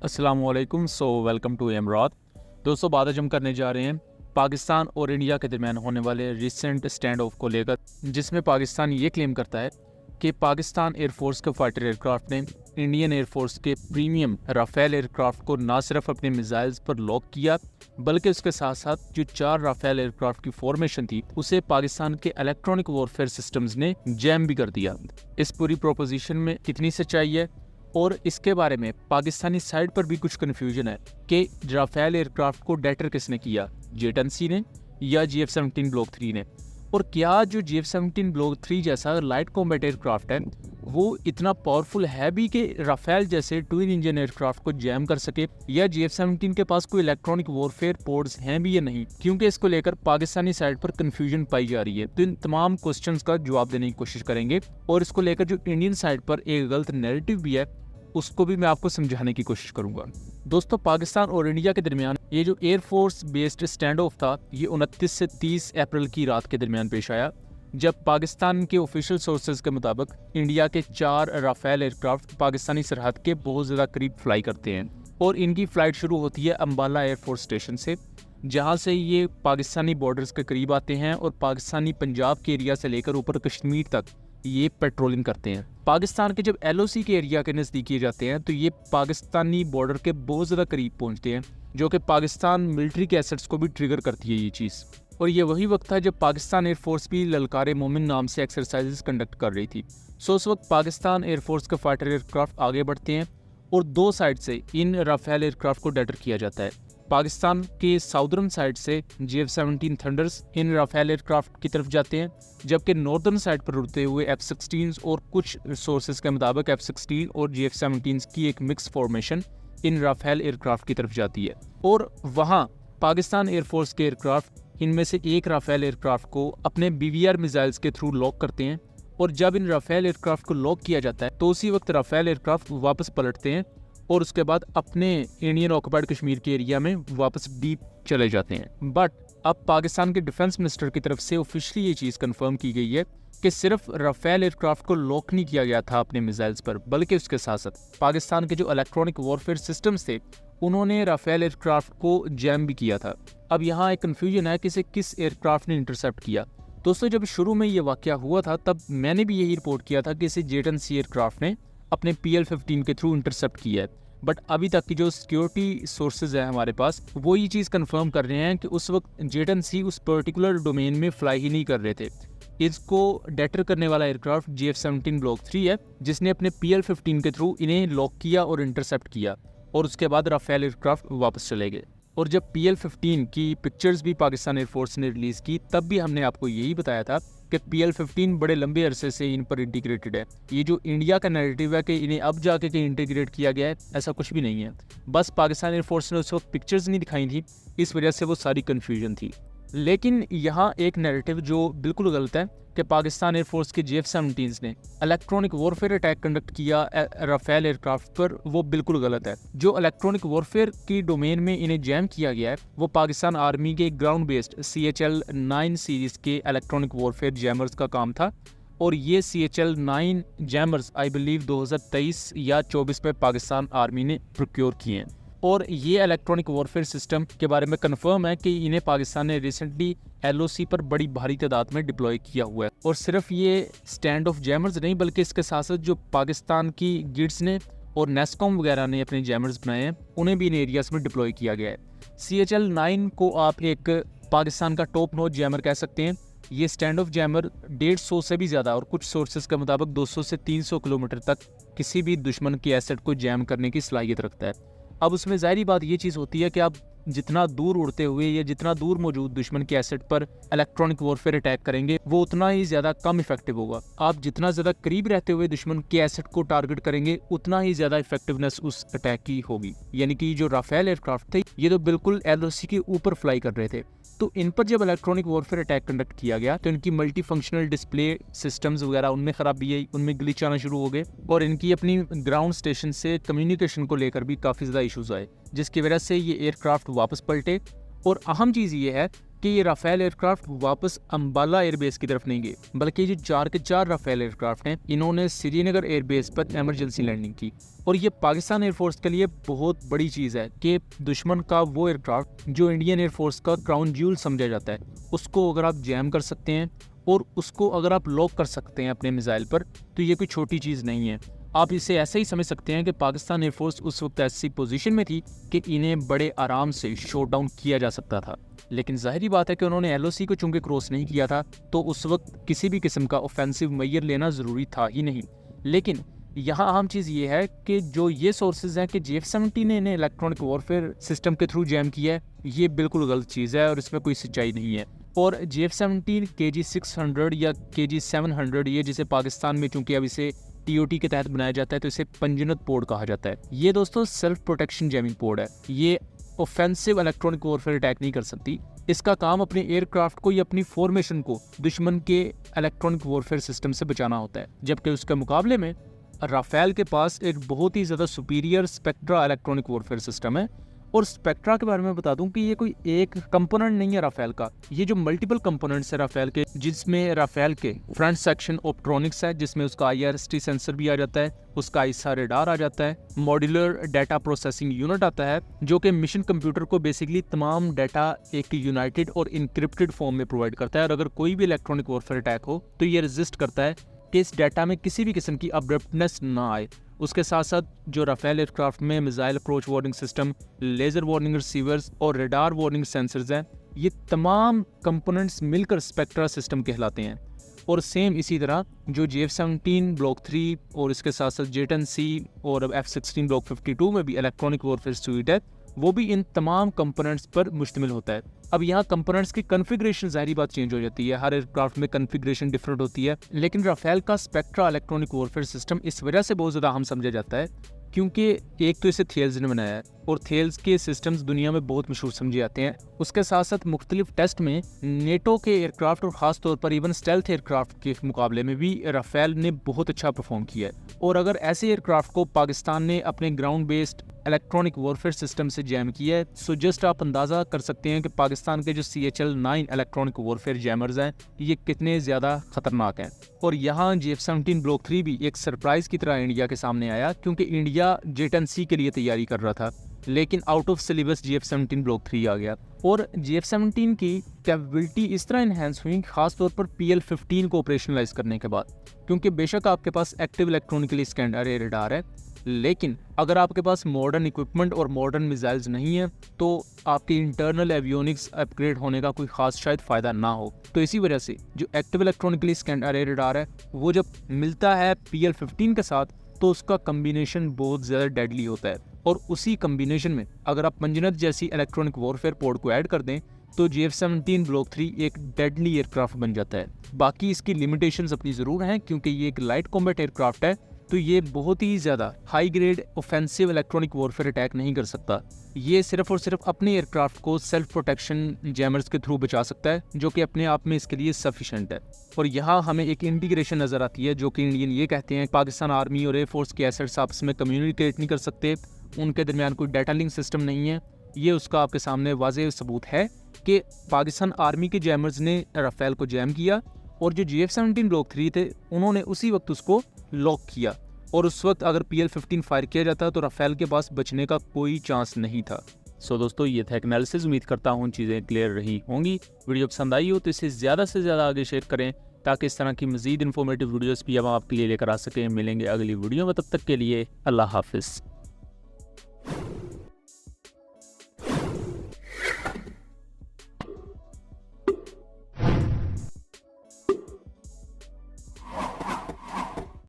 अस्सलामुअलैकुम। Welcome to एमरात। दोस्तों, बात आज हम करने जा रहे हैं पाकिस्तान और इंडिया के दरमियान होने वाले रिसेंट स्टैंड ऑफ को लेकर, जिसमें पाकिस्तान ये क्लेम करता है कि पाकिस्तान एयरफोर्स के फाइटर एयरक्राफ्ट ने इंडियन एयरफोर्स के प्रीमियम राफेल एयरक्राफ्ट को ना सिर्फ अपने मिसाइल्स पर लॉक किया, बल्कि उसके साथ साथ जो 4 राफेल एयरक्राफ्ट की फॉर्मेशन थी उसे पाकिस्तान के इलेक्ट्रॉनिक वॉरफेयर सिस्टम्स ने जैम भी कर दिया। इस पूरी प्रोपोजिशन में कितनी सच्चाई है और इसके बारे में पाकिस्तानी साइड पर भी कुछ कन्फ्यूजन है कि राफेल एयरक्राफ्ट को डेटर किसने किया, J-10C ने या GF-17 ब्लॉक 3 ने, और क्या जो GF-17 ब्लॉक 3 जैसा लाइट कॉम्बैट एयरक्राफ्ट है वो इतना पावरफुल है भी कि राफेल जैसे ट्विन इंजन एयरक्राफ्ट को जैम कर सके, या GF-17 के पास कोई इलेक्ट्रॉनिक वॉरफेयर पोर्ट्स हैं भी या नहीं, क्योंकि इसको लेकर पाकिस्तानी साइड पर कन्फ्यूजन पाई जा रही है। तो इन तमाम क्वेश्चंस का जवाब देने की कोशिश करेंगे और इसको लेकर जो इंडियन साइड पर एक गलत नैरेटिव भी है उसको भी मैं आपको समझाने की कोशिश करूंगा। दोस्तों, पाकिस्तान और इंडिया के दरमियान ये जो एयरफोर्स बेस्ड स्टैंड ऑफ था ये 29 से 30 अप्रैल की रात के दरमियान पेश आया, जब पाकिस्तान के ऑफिशियल सोर्सेज के मुताबिक इंडिया के 4 राफेल एयरक्राफ्ट पाकिस्तानी सरहद के बहुत ज़्यादा करीब फ्लाई करते हैं और इनकी फ़्लाइट शुरू होती है अम्बाला एयरफोर्स स्टेशन से, जहाँ से ये पाकिस्तानी बॉर्डर्स के करीब आते हैं और पाकिस्तानी पंजाब के एरिया से लेकर ऊपर कश्मीर तक ये पेट्रोलिंग करते हैं। पाकिस्तान के जब LOC के एरिया के नज़दीक किए जाते हैं तो ये पाकिस्तानी बॉर्डर के बहुत ज़्यादा करीब पहुंचते हैं, जो कि पाकिस्तान मिलिट्री के एसेट्स को भी ट्रिगर करती है ये चीज़। और ये वही वक्त था जब पाकिस्तान एयरफोर्स भी ललकारे मोमिन नाम से एक्सरसाइजेस कंडक्ट कर रही थी। उस वक्त पाकिस्तान एयरफोर्स के फाइटर एयरक्राफ्ट आगे बढ़ते हैं और 2 साइड से इन राफेल एयरक्राफ्ट को डेटर किया जाता है। पाकिस्तान के साउदर्न साइड से GF-17 थंडर्स इन राफेल एयरक्राफ्ट की तरफ जाते हैं, जबकि नॉर्दर्न साइड पर उड़ते हुए F-16 और कुछ सोर्सेज के मुताबिक F-16 और GF-17 की एक mix formation in Rafale aircraft की तरफ जाती है। और वहाँ पाकिस्तान एयरफोर्स के एयरक्राफ्ट इनमें से एक राफेल एयरक्राफ्ट को अपने BVR मिसाइल्स के थ्रू लॉक करते हैं, और जब इन राफेल एयरक्राफ्ट को लॉक किया जाता है तो उसी वक्त राफेल एयरक्राफ्ट वापस पलटते हैं और उसके बाद अपने इंडियन ऑक्युपाइड कश्मीर के एरिया में वापस डीप चले जाते हैं। बट अब पाकिस्तान के डिफेंस मिनिस्टर की तरफ से ऑफिशियली ये चीज़ कंफर्म की गई है कि सिर्फ राफेल एयरक्राफ्ट को लॉक नहीं किया गया था अपने मिसाइल्स पर, बल्कि उसके साथ साथ पाकिस्तान के जो इलेक्ट्रॉनिक वॉरफेयर सिस्टम्स थे उन्होंने राफेल एयरक्राफ्ट को जैम भी किया था। अब यहाँ एक कन्फ्यूजन है कि इसे किस एयरक्राफ्ट ने इंटरसेप्ट किया। दोस्तों, जब शुरू में ये वाकया हुआ था तब मैंने भी यही रिपोर्ट किया था कि इसे J-10C एयरक्राफ्ट ने अपने PL-15 के थ्रू इंटरसेप्ट किया है। बट अभी तक की जो सिक्योरिटी सोर्सेज है हमारे पास वो ये चीज़ कंफर्म कर रहे हैं कि उस वक्त J-10C उस पर्टिकुलर डोमेन में फ्लाई ही नहीं कर रहे थे। इसको डेटर करने वाला एयरक्राफ्ट GF-17 ब्लॉक 3 है, जिसने अपने PL-15 के थ्रू इन्हें लॉक किया और इंटरसेप्ट किया, और उसके बाद राफेल एयरक्राफ्ट वापस चले गए। और जब PL-15 की पिक्चर्स भी पाकिस्तान एयरफोर्स ने रिलीज़ की तब भी हमने आपको यही बताया था कि PL-15 बड़े लंबे अरसे से इन पर इंटीग्रेटेड है। ये जो इंडिया का नैरेटिव है कि इन्हें अब जाके कहीं इंटीग्रेट किया गया है, ऐसा कुछ भी नहीं है। बस पाकिस्तान एयरफोर्स ने उस वक्त पिक्चर्स नहीं दिखाई थी, इस वजह से वो सारी कन्फ्यूजन थी। लेकिन यहाँ एक नैरेटिव जो बिल्कुल गलत है कि पाकिस्तान एयरफोर्स के GF-17 ने इलेक्ट्रॉनिक वॉरफेयर अटैक कंडक्ट किया राफेल एयरक्राफ्ट पर, वो बिल्कुल गलत है। जो इलेक्ट्रॉनिक वॉरफेयर की डोमेन में इन्हें जैम किया गया है वो पाकिस्तान आर्मी के ग्राउंड बेस्ड CHL-9 सीरीज के इलेक्ट्रॉनिक वॉरफेयर जैमर्स का काम था, और ये CHL-9 जैमर्स आई बिलीव 2023 या 24 में पाकिस्तान आर्मी ने प्रोक्योर किए हैं। और ये इलेक्ट्रॉनिक वॉरफेयर सिस्टम के बारे में कंफर्म है कि इन्हें पाकिस्तान ने रिसेंटली LOC पर बड़ी भारी तादाद में डिप्लॉय किया हुआ है। और सिर्फ ये स्टैंड ऑफ जैमर्स नहीं, बल्कि इसके साथ साथ जो पाकिस्तान की गिड्स ने और नेस्कॉम वगैरह ने अपने जैमर्स बनाए हैं उन्हें भी इन एरियाज में डिप्लॉय किया गया है। CHL-9 को आप एक पाकिस्तान का टॉप नॉच जैमर कह सकते हैं। ये स्टैंड ऑफ जैमर 150 से भी ज़्यादा और कुछ सोर्सेज के मुताबिक 200 से 300 किलोमीटर तक किसी भी दुश्मन के एसेट को जैम करने की सलाहियत रखता है। अब उसमें ज़ाहिरी बात ये चीज़ होती है कि आप जितना दूर उड़ते हुए या जितना दूर मौजूद दुश्मन के एसेट पर इलेक्ट्रॉनिक वॉरफेयर अटैक करेंगे वो उतना ही ज़्यादा कम इफेक्टिव होगा। आप जितना ज़्यादा करीब रहते हुए दुश्मन के एसेट को टारगेट करेंगे उतना ही ज़्यादा इफेक्टिवनेस उस अटैक की होगी। यानी कि जो राफेल एयरक्राफ्ट थे ये तो बिल्कुल LOC के ऊपर फ्लाई कर रहे थे, तो इन पर जब इलेक्ट्रॉनिक वॉरफेयर अटैक कंडक्ट किया गया तो इनकी मल्टी फंक्शनल डिस्प्ले सिस्टम्स वगैरह उनमें खराबी आई, उनमें ग्लिच आना शुरू हो गए, और इनकी अपनी ग्राउंड स्टेशन से कम्युनिकेशन को लेकर भी काफ़ी ज़्यादा इशूज़ आए, जिसकी वजह से ये एयरक्राफ्ट वापस पलटे। और अहम चीज़ ये है कि ये राफेल एयरक्राफ्ट वापस अंबाला एयरबेस की तरफ नहीं गए, बल्कि जो 4 के 4 राफेल एयरक्राफ्ट हैं इन्होंने श्रीनगर एयरबेस पर इमरजेंसी लैंडिंग की। और ये पाकिस्तान एयरफोर्स के लिए बहुत बड़ी चीज़ है कि दुश्मन का वो एयरक्राफ्ट जो इंडियन एयरफोर्स का क्राउन ज्यूल समझा जाता है, उसको अगर आप जैम कर सकते हैं और उसको अगर आप लॉक कर सकते हैं अपने मिसाइल पर, तो ये कोई छोटी चीज़ नहीं है। आप इसे ऐसे ही समझ सकते हैं कि पाकिस्तान एयरफोर्स उस वक्त ऐसी पोजीशन में थी कि इन्हें बड़े आराम से शॉट डाउन किया जा सकता था। लेकिन जाहिर बात है कि उन्होंने एलओसी को चूंकि क्रॉस नहीं किया था, तो उस वक्त किसी भी किस्म का ऑफेंसिव मैयर लेना ज़रूरी था ही नहीं। लेकिन यहाँ अहम चीज़ ये है कि जो ये सोर्सेज हैं कि JF-17 ने इन्हें इलेक्ट्रॉनिक वॉरफेयर सिस्टम के थ्रू जैम किया है, ये बिल्कुल गलत चीज़ है और इसमें कोई सच्चाई नहीं है। और JF-17 KG-600 या KG-700, ये जिसे पाकिस्तान में चूंकि अब इसे TOT के तहत बनाया जाता है तो इसे पंजनत पोड कहा जाता है। ये दोस्तों सेल्फ प्रोटेक्शन जैमिंग पोड है। ये ऑफेंसिव इलेक्ट्रॉनिक वॉरफेयर अटैक नहीं कर सकती। इसका काम अपने एयरक्राफ्ट को या अपनी फॉर्मेशन को दुश्मन के इलेक्ट्रॉनिक वॉरफेयर सिस्टम से बचाना होता है, जबकि उसके मुकाबले में राफेल के पास एक बहुत ही ज़्यादा superior spectra electronic warfare system है। और स्पेक्ट्रा के बारे में बता दूं कि ये कोई एक कंपोनेंट नहीं है राफेल का, ये जो मल्टीपल कंपोनेंट्स है राफेल के, जिसमें राफेल के फ्रंट सेक्शन ऑप्ट्रॉनिक्स है, जिसमें उसका IRST सेंसर भी आ जाता है, उसका ISA रेडार आ जाता है, मॉड्यूलर डाटा प्रोसेसिंग यूनिट आता है जो कि मिशन कंप्यूटर को बेसिकली तमाम डाटा एक यूनाइटेड और इनक्रिप्टेड फॉर्म में प्रोवाइड करता है। और अगर कोई भी इलेक्ट्रॉनिक वॉरफेयर अटैक हो तो ये रेजिस्ट करता है कि इस डाटा में किसी भी किस्म की अब्रप्टनेस ना आए। उसके साथ साथ जो राफेल एयरक्राफ्ट में missile approach warning system, laser warning receivers और रेडार वार्निंग सेंसर्स हैं, ये तमाम कंपोनेंट्स मिलकर स्पेक्ट्रा सिस्टम कहलाते हैं। और सेम इसी तरह जो JF-17 ब्लॉक 3 और इसके साथ साथ J-10C और F-16 ब्लॉक 52 में भी इलेक्ट्रॉनिक वॉरफेयर सूट है, वो भी इन तमाम कंपोनेंट्स पर मुश्तमिल होता है। अब यहाँ कंपोनेंट्स की कन्फिग्रेशन ज़ाहिरी बात चेंज हो जाती है, हर एयरक्राफ्ट में कन्फिग्रेशन डिफरेंट होती है। लेकिन राफेल का स्पेक्ट्रा इलेक्ट्रॉनिक वॉरफेयर सिस्टम इस वजह से बहुत ज़्यादा अहम समझा जाता है क्योंकि एक तो इसे थेल्स ने बनाया है और थेल्स के सिस्टम्स दुनिया में बहुत मशहूर समझे जाते हैं। उसके साथ साथ मुख्तलिफ टेस्ट में नेटो के एयरक्राफ्ट और ख़ास तौर पर इवन स्टेल्थ एयरक्राफ्ट के मुकाबले में भी राफेल ने बहुत अच्छा परफॉर्म किया है। और अगर ऐसे एयरक्राफ्ट को पाकिस्तान ने अपने ground based electronic warfare system से जैम किया है, सो जस्ट आप अंदाज़ा कर सकते हैं कि पाकिस्तान के जो CHL-9 इलेक्ट्रॉनिक वॉरफेयर जैमर्स हैं ये कितने ज़्यादा खतरनाक हैं। और यहाँ JF-17 ब्लॉक 3 भी एक सरप्राइज़ की तरह इंडिया के सामने आया क्योंकि इंडिया J-10C के लिए तैयारी कर रहा था, लेकिन out of syllabus JF-17 block 3 आ गया। और JF-17 की कैपेबिलिटी इस तरह इन्हेंस हुई खास तौर पर PL-15 को ऑपरेशनलाइज करने के बाद, क्योंकि बेशक आपके पास active electronically scanned air radar है, लेकिन अगर आपके पास मॉडर्न इक्विपमेंट और मॉडर्न मिसाइल्स नहीं है तो आपकी इंटरनल एवियोनिक्स अपग्रेड होने का कोई खास शायद फ़ायदा ना हो। तो इसी वजह से जो active electronically scanned air radar है वो जब मिलता है PL-15 के साथ तो उसका कम्बिनेशन बहुत ज़्यादा डेडली होता है। और उसी कम्बिनेशन में अगर आप पंजनत जैसी इलेक्ट्रॉनिक वॉरफेयर पोड को ऐड कर दें तो JF-17 ब्लॉक 3 एक डेडली एयरक्राफ्ट बन जाता है। बाकी इसकी लिमिटेशंस अपनी ज़रूर हैं क्योंकि ये एक लाइट कॉम्बैट एयरक्राफ्ट है, तो ये बहुत ही ज़्यादा high grade offensive electronic warfare attack नहीं कर सकता। ये सिर्फ और सिर्फ अपने एयरक्राफ्ट को सेल्फ प्रोटेक्शन जैमर्स के थ्रू बचा सकता है, जो कि अपने आप में इसके लिए सफिशेंट है। और यहाँ हमें एक इंटीग्रेशन नज़र आती है जो कि इंडियन ये कहते हैं पाकिस्तान आर्मी और एयरफोर्स के एसेट्स आपस में कम्युनिकेट नहीं कर सकते, उनके दरमियान कोई डाटा लिंक सिस्टम नहीं है। ये उसका आपके सामने वाज़ेह सबूत है कि पाकिस्तान आर्मी के जैमर्स ने राफेल को जैम किया और जो JF-17 ब्लॉक 3 थे उन्होंने उसी वक्त उसको लॉक किया। और उस वक्त अगर PL-15 फायर किया जाता तो राफेल के पास बचने का कोई चांस नहीं था। सो दोस्तों, ये था एक एनालिसिस। उम्मीद करता हूँ चीज़ें क्लियर रही होंगी। वीडियो पसंद आई हो तो इसे ज़्यादा से ज़्यादा आगे शेयर करें ताकि इस तरह की मज़ीद इन्फॉर्मेटिव वीडियोस भी हम आपके लिए लेकर आ सकें। मिलेंगे अगली वीडियो में, तब तक के लिए अल्लाह हाफिज़।